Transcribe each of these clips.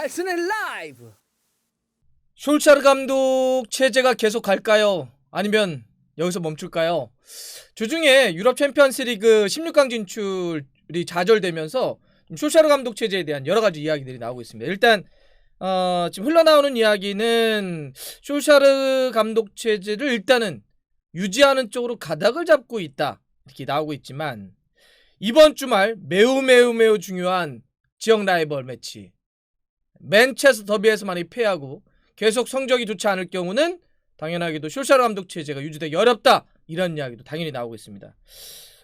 달슨의 라이브. 솔샤르 감독 체제가 계속 갈까요? 아니면 여기서 멈출까요? 주중에 유럽 챔피언스리그 16강 진출이 좌절되면서 솔샤르 감독 체제에 대한 여러 가지 이야기들이 나오고 있습니다. 일단 지금 흘러나오는 이야기는 솔샤르 감독 체제를 일단은 유지하는 쪽으로 가닥을 잡고 있다, 이렇게 나오고 있지만, 이번 주말 매우 중요한 지역 라이벌 매치 맨체스터 더비에서 만약 패하고 계속 성적이 좋지 않을 경우는 당연하게도 솔샤르 감독 체제가 유지되기 어렵다, 이런 이야기도 당연히 나오고 있습니다.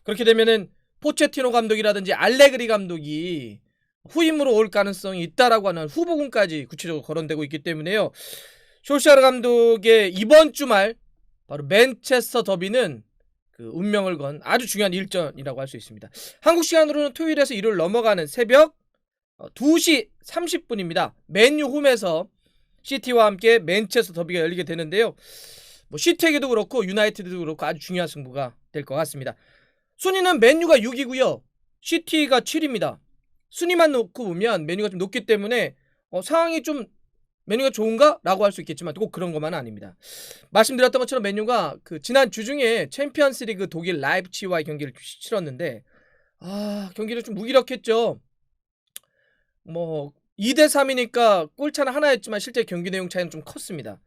그렇게 되면은 포체티노 감독이라든지 알레그리 감독이 후임으로 올 가능성이 있다라고 하는 후보군까지 구체적으로 거론되고 있기 때문에요, 솔샤르 감독의 이번 주말 바로 맨체스터 더비는 그 운명을 건 아주 중요한 일전이라고 할 수 있습니다. 한국 시간으로는 토요일에서 일요일 넘어가는 새벽 2시 30분입니다. 맨유 홈에서 시티와 함께 맨체스터 더비가 열리게 되는데요. 뭐 시티에게도 그렇고 유나이티드도 그렇고 아주 중요한 승부가 될 것 같습니다. 순위는 맨유가 6이고요. 시티가 7입니다. 순위만 놓고 보면 맨유가 좀 높기 때문에 상황이 좀 맨유가 좋은가? 라고 할 수 있겠지만 꼭 그런 것만은 아닙니다. 말씀드렸던 것처럼 맨유가 그 지난 주중에 챔피언스리그 독일 라이프치히와의 경기를 치렀는데 경기를 좀 무기력했죠. 뭐 2대3이니까 골차는 하나였지만 실제 경기 내용 차이는 좀 컸습니다.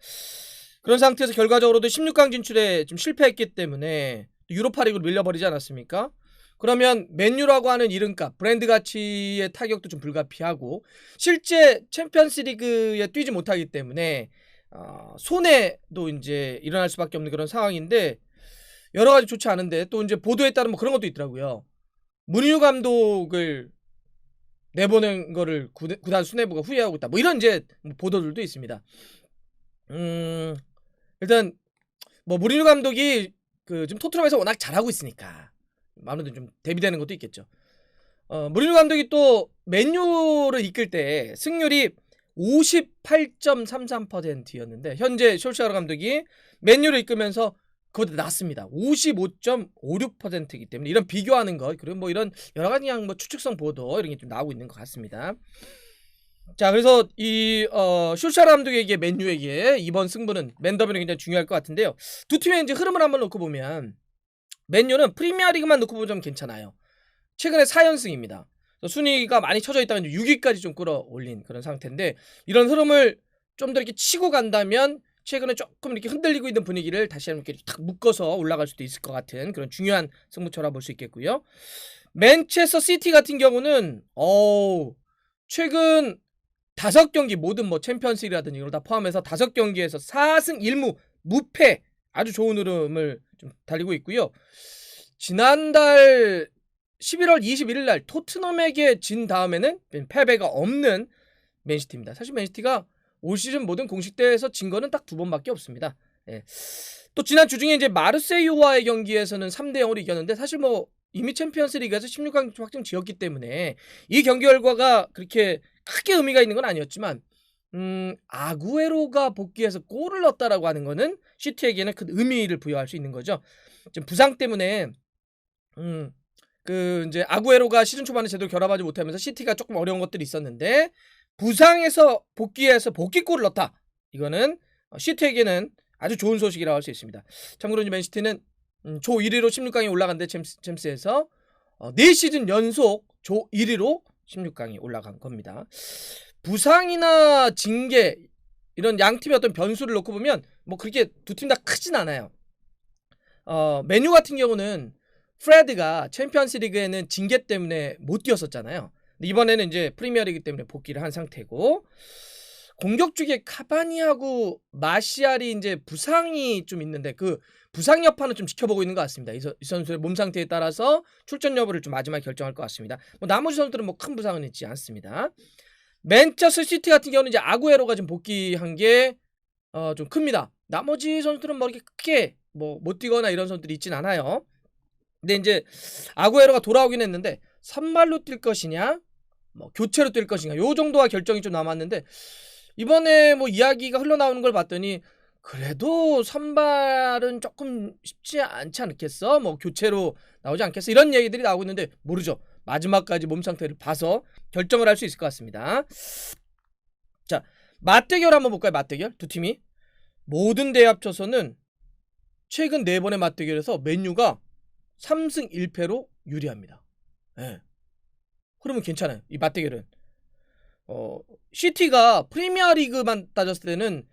그런 상태에서 결과적으로도 16강 진출에 좀 실패했기 때문에 유로파리그로 밀려버리지 않았습니까? 그러면 맨유라고 하는 이름값, 브랜드 가치의 타격도 좀 불가피하고, 실제 챔피언스리그에 뛰지 못하기 때문에 손해도 이제 일어날 수밖에 없는 그런 상황인데, 여러 가지 좋지 않은데, 또 이제 보도에 따르면 뭐 그런 것도 있더라고요. 무리뉴 감독을 내보낸 거를 구단 수뇌부가 후회하고 있다, 뭐 이런 이제 보도들도 있습니다. 일단 뭐 무리뉴 감독이 그 지금 토트넘에서 워낙 잘하고 있으니까 아무래도 좀 대비되는 것도 있겠죠. 무리뉴 감독이 또 맨유를 이끌 때 승률이 58.33%였는데 현재 솔샤르 감독이 맨유를 이끌면서 그보다 낮습니다. 55.56%이기 때문에 이런 비교하는 것, 그리고 뭐 이런 여러 가지 그냥 뭐 추측성 보도 이런 게 좀 나오고 있는 것 같습니다. 자, 그래서 이 솔샤르 감독에게 맨유에게 이번 승부는 맨더비는 굉장히 중요할 것 같은데요. 두 팀의 이제 흐름을 한번 놓고 보면 맨유는 프리미어리그만 놓고 보면 괜찮아요. 최근에 4연승입니다. 순위가 많이 쳐져 있다가 6위까지 좀 끌어올린 그런 상태인데, 이런 흐름을 좀 더 이렇게 치고 간다면 최근에 조금 이렇게 흔들리고 있는 분위기를 다시 한번 이렇게 탁 묶어서 올라갈 수도 있을 것 같은 그런 중요한 승부처라 볼 수 있겠고요. 맨체스터 시티 같은 경우는 최근 5경기 모든 뭐 챔피언스리그라든지 이걸 다 포함해서 5경기에서 4승 1무 무패, 아주 좋은 흐름을 좀 달리고 있고요. 지난달 11월 21일 날 토트넘에게 진 다음에는 패배가 없는 맨시티입니다. 사실 맨시티가 올 시즌 모든 공식 대회에서 진 거는 딱 2번밖에 없습니다. 예. 또 지난 주중에 이제 마르세유와의 경기에서는 3대0으로 이겼는데, 사실 뭐 이미 챔피언스리그에서 16강 확정 지었기 때문에 이 경기 결과가 그렇게 크게 의미가 있는 건 아니었지만, 아구에로가 복귀해서 골을 넣었다라고 하는 거는 시티에게는 큰 의미를 부여할 수 있는 거죠. 지금 부상 때문에 그 이제 아구에로가 시즌 초반에 제대로 결합하지 못하면서 시티가 조금 어려운 것들이 있었는데, 부상에서 복귀해서 복귀골을 넣었다. 이거는 시티에게는 아주 좋은 소식이라고 할 수 있습니다. 참고로 맨시티는 조 1위로 16강에 올라간데 챔스에서 4시즌 연속 조 1위로 16강에 올라간 겁니다. 부상이나 징계 이런 양팀의 어떤 변수를 놓고 보면 뭐 그렇게 두 팀 다 크진 않아요. 맨유 같은 경우는 프레드가 챔피언스리그에는 징계 때문에 못 뛰었었잖아요. 근데 이번에는 이제 프리미어리그 때문에 복귀를 한 상태고, 공격 쪽에 카바니하고 마시알이 이제 부상이 좀 있는데 그 부상 여파는 좀 지켜보고 있는 것 같습니다. 이 선수의 몸 상태에 따라서 출전 여부를 좀 마지막에 결정할 것 같습니다. 뭐 나머지 선수들은 뭐 큰 부상은 있지 않습니다. 맨체스터 시티 같은 경우는 이제 아구에로가 좀 복귀한 게 좀 큽니다. 나머지 선수들은 뭐 이렇게 크게 뭐 못 뛰거나 이런 선수들이 있진 않아요. 근데 이제 아구에로가 돌아오긴 했는데 선발로 뛸 것이냐, 뭐 교체로 뛸 것이냐, 요 정도가 결정이 좀 남았는데, 이번에 뭐 이야기가 흘러나오는 걸 봤더니 그래도 선발은 조금 쉽지 않지 않겠어? 뭐 교체로 나오지 않겠어? 이런 얘기들이 나오고 있는데 모르죠. 마지막까지 몸 상태를 봐서 결정을 할 수 있을 것 같습니다. 자, 맞대결 한번 볼까요? 맞대결 두 팀이 모든 대회 합쳐서는 최근 4번의 맞대결에서 맨유가 3승 1패로 유리합니다. 예. 그러면 괜찮아요. 이 맞대결은. 시티가 프리미어리그만 따졌을 때는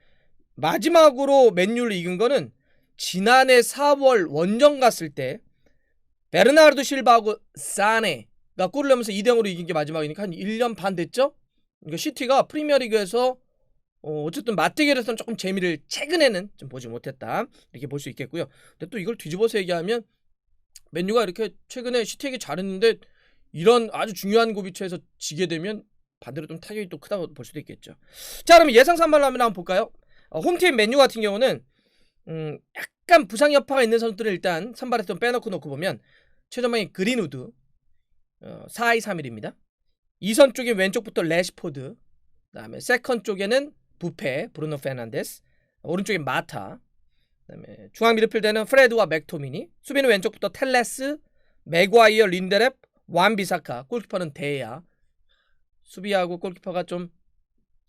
마지막으로 맨유를 이긴 거는 지난해 4월 원정 갔을 때 베르나르도 실바하고 사네가 골을 넣으면서 2대0으로 이긴 게 마지막이니까 한 1년 반 됐죠? 그러니까 시티가 프리미어리그에서 어쨌든 맞대결에서는 조금 재미를 최근에는 좀 보지 못했다. 이렇게 볼 수 있겠고요. 근데 또 이걸 뒤집어서 얘기하면 맨유가 이렇게 최근에 시티에게 잘했는데 이런 아주 중요한 고비처에서 지게 되면 반대로 좀 타격이 또 크다고 볼 수도 있겠죠. 자, 그러면 예상 선발로 한번 볼까요? 홈팀 맨유 같은 경우는 약간 부상 여파가 있는 선수들을 일단 선발에서 좀 빼놓고 놓고 보면 최전방에 그린우드 4-2-3-1입니다. 2선 쪽에 왼쪽부터 레시포드, 그다음에 세컨 쪽에는 부페 브루노 페르난데스, 오른쪽에 마타, 그다음에 중앙 미드필더는 프레드와 맥토미니, 수비는 왼쪽부터 텔레스, 맥과이어, 린데렙, 완비사카, 골키퍼는 데야. 수비하고 골키퍼가 좀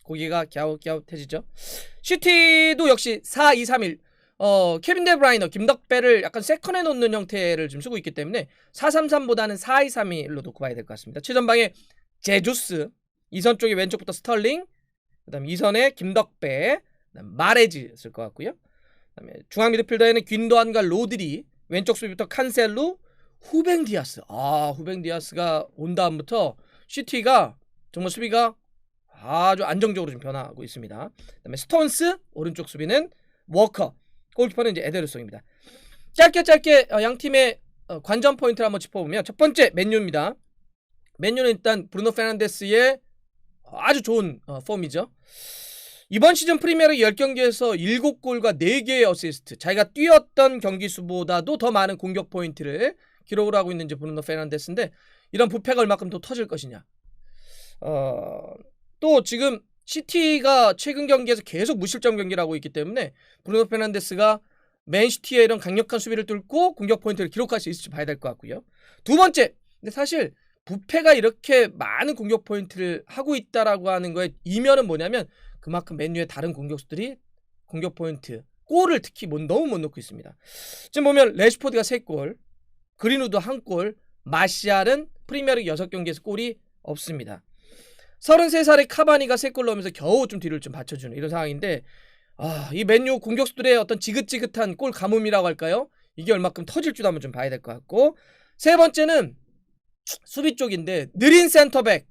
고기가 갸웃갸웃해지죠. 시티도 역시 4-2-3-1 케빈 데브라이너, 김덕배를 약간 세컨에 놓는 형태를 좀 쓰고 있기 때문에 4-3-3보다는 4-2-3-1로 놓고 봐야 될 것 같습니다. 최전방에 제주스, 2선 쪽에 왼쪽부터 스털링, 그 다음에 2선에 김덕배, 그다음 마레즈 쓸 것 같고요. 그 다음에 중앙 미드필더에는 귄도안과 로드리, 왼쪽 수비부터 칸셀루, 후뱅 디아스. 후뱅 디아스가 온 다음부터 시티가 정말 수비가 아주 안정적으로 좀 변화하고 있습니다. 그 다음에 스톤스, 오른쪽 수비는 워커, 골키퍼는 이제 에데르송입니다. 짧게 양 팀의 관전 포인트를 한번 짚어보면 첫 번째 맨유입니다. 맨유는 일단 브루노 페르난데스의 아주 좋은 폼이죠. 이번 시즌 프리미어리그 10경기에서 7골과 4개의 어시스트, 자기가 뛰었던 경기 수보다도 더 많은 공격 포인트를 기록을 하고 있는 이제 브루노 페르난데스인데 이런 부패가 얼마큼 더 터질 것이냐. 또 지금 시티가 최근 경기에서 계속 무실점 경기를 하고 있기 때문에 브루노 페르난데스가 맨시티의 이런 강력한 수비를 뚫고 공격 포인트를 기록할 수 있을지 봐야 될 것 같고요. 두 번째, 근데 사실 부패가 이렇게 많은 공격 포인트를 하고 있다라고 하는 거에 이면은 뭐냐면 그만큼 맨유의 다른 공격수들이 공격 포인트, 골을 특히 너무 못 넣고 있습니다. 지금 보면 레시포드가 3골, 그린우드 1골, 마시알은 프리미어리그 6경기에서 골이 없습니다. 33살의 카바니가 3골 넣으면서 겨우 좀 뒤를 좀 받쳐주는 이런 상황인데 이 맨유 공격수들의 어떤 지긋지긋한 골 가뭄이라고 할까요? 이게 얼마큼 터질지도 한번 좀 봐야 될 것 같고, 세 번째는 수비 쪽인데 느린 센터백,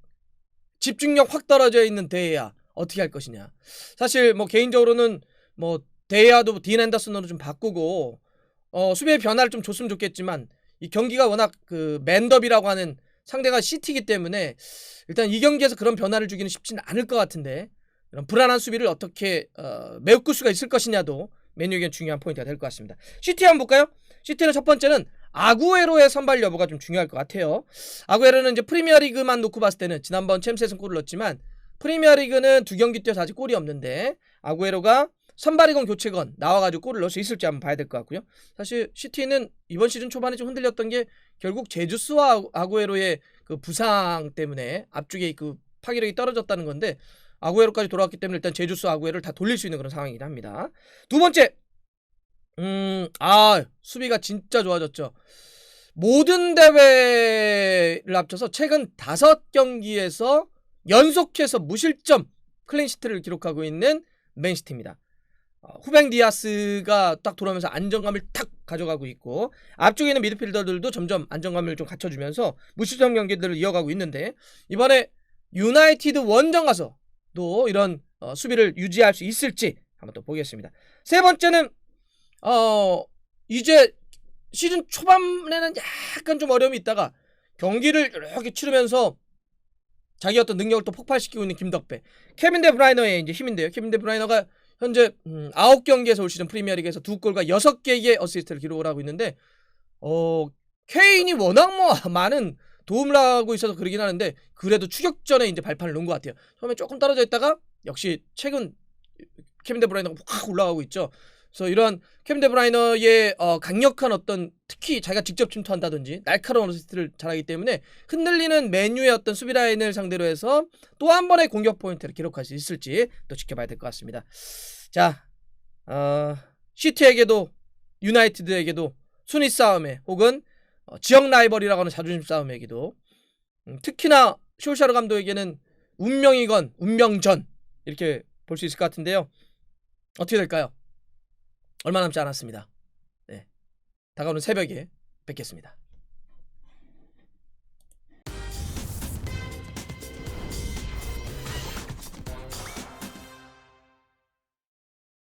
집중력 확 떨어져 있는 데야 어떻게 할 것이냐. 사실 뭐 개인적으로는 뭐 데야도 딘 앤더슨으로 좀 바꾸고 수비의 변화를 좀 줬으면 좋겠지만 이 경기가 워낙 그 맨더비라고 하는 상대가 시티이기 때문에 일단 이 경기에서 그런 변화를 주기는 쉽지는 않을 것 같은데 이런 불안한 수비를 어떻게 메꿀 수가 있을 것이냐도 맨유에겐 중요한 포인트가 될 것 같습니다. 시티 한번 볼까요? 시티는 첫 번째는 아구에로의 선발 여부가 좀 중요할 것 같아요. 아구에로는 이제 프리미어리그만 놓고 봤을 때는 지난번 챔스에서 골을 넣었지만 프리미어리그는 2경기 뛰어서 아직 골이 없는데 아구에로가 선발이건 교체건 나와가지고 골을 넣을 수 있을지 한번 봐야 될 것 같고요. 사실 시티는 이번 시즌 초반에 좀 흔들렸던 게 결국 제주스와 아구에로의 그 부상 때문에 앞쪽에 그 파괴력이 떨어졌다는 건데 아구에로까지 돌아왔기 때문에 일단 제주스 아구에로를 다 돌릴 수 있는 그런 상황이긴 합니다. 두 번째, 수비가 진짜 좋아졌죠. 모든 대회를 합쳐서 최근 5경기에서 연속해서 무실점 클린시트를 기록하고 있는 맨시티입니다. 후뱅 디아스가 딱 돌아오면서 안정감을 탁 가져가고 있고 앞쪽에 있는 미드필더들도 점점 안정감을 좀 갖춰주면서 무실점 경기들을 이어가고 있는데 이번에 유나이티드 원정 가서 또 이런 수비를 유지할 수 있을지 한번 또 보겠습니다. 세 번째는 이제 시즌 초반에는 약간 좀 어려움이 있다가 경기를 이렇게 치르면서 자기 어떤 능력을 또 폭발시키고 있는 김덕배, 케빈 데브라이너의 이제 힘인데요. 케빈 데브라이너가 현재 9경기에서 올 시즌 프리미어리그에서 2골과 6개의 어시스트를 기록을 하고 있는데 케인이 워낙 많은 도움을 하고 있어서 그러긴 하는데 그래도 추격전에 이제 발판을 놓은 것 같아요. 처음에 조금 떨어져 있다가 역시 최근 케빈 데브라이너가 확 올라가고 있죠. 그래서 이러한 케빈 데브라이너의 강력한 어떤 특히 자기가 직접 침투한다든지 날카로운 어시스트를 잘하기 때문에 흔들리는 맨유의 어떤 수비 라인을 상대로 해서 또 한 번의 공격 포인트를 기록할 수 있을지 또 지켜봐야 될 것 같습니다. 자, 시티에게도 유나이티드에게도 순위 싸움에 혹은 지역 라이벌이라고 하는 자존심 싸움에게도 특히나 숄샤르 감독에게는 운명이건 운명전 이렇게 볼 수 있을 것 같은데요. 어떻게 될까요? 얼마 남지 않았습니다. 네, 다가오는 새벽에 뵙겠습니다.